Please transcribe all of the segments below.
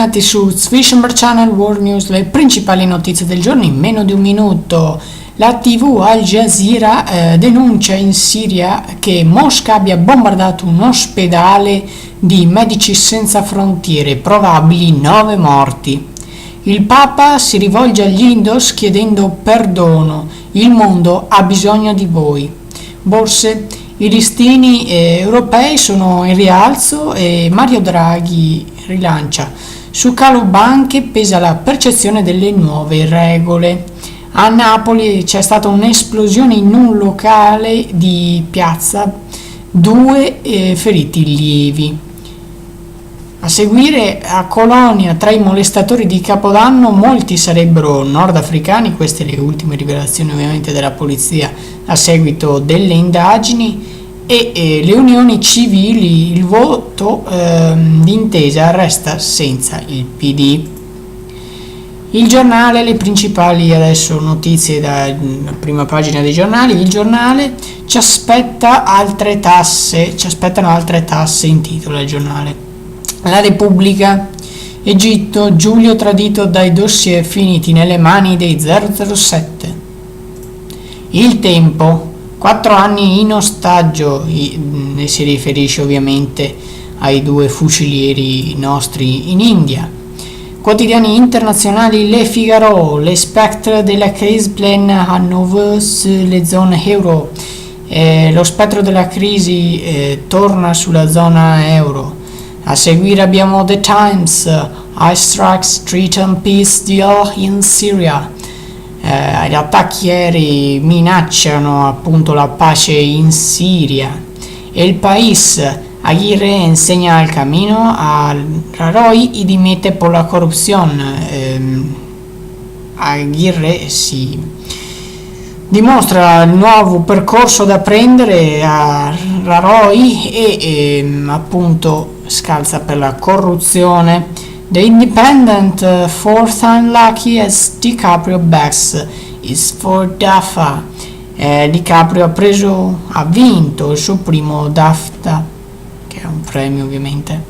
bentornati su Swishamber Channel World News, le principali notizie del giorno in meno di un minuto. La TV Al Jazeera denuncia in Siria che Mosca abbia bombardato un ospedale di Medici Senza Frontiere, probabili 9 morti. Il Papa si rivolge agli Indos chiedendo perdono, il mondo ha bisogno di voi. Borse, i listini europei sono in rialzo e Mario Draghi rilancia. Su calo banche pesa la percezione delle nuove regole. A Napoli c'è stata un'esplosione in un locale di piazza, 2 feriti lievi. A seguire, a Colonia, tra i molestatori di Capodanno molti sarebbero nordafricani, queste le ultime rivelazioni ovviamente della polizia a seguito delle indagini, e le unioni civili, il voto d'intesa resta senza il PD. Il giornale, le principali adesso notizie dalla prima pagina dei giornali. Il giornale ci aspettano altre tasse, intitola il giornale. La Repubblica, Egitto, Giulio tradito dai dossier finiti nelle mani dei 007. Il Tempo, 4 anni in ostaggio, e si riferisce ovviamente ai 2 fucilieri nostri in India. Quotidiani internazionali, Le Figaro, le spectre della crise pleine à nouveau sulle zone euro. Lo spettro della crisi torna sulla zona euro. A seguire abbiamo The Times, I strikes threaten peace deal in Syria. Gli attacchi aerei minacciano appunto la pace in Siria. E il País, Aguirre insegna il cammino a Rajoy y dimette per la corruzione. Aguirre si dimostra il nuovo percorso da prendere a Rajoy e appunto scalza per la corruzione. The Independent, fourth unlucky as DiCaprio backs is for DAFA. DiCaprio ha vinto il suo primo DAFTA, che è un premio ovviamente.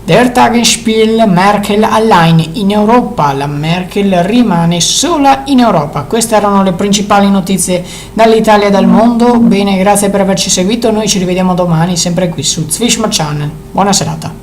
Der Tagesspiegel, Merkel allein in Europa. La Merkel rimane sola in Europa. Queste erano le principali notizie dall'Italia e dal mondo. Bene, grazie per averci seguito. Noi ci rivediamo domani sempre qui su Swishamber Channel. Buona serata.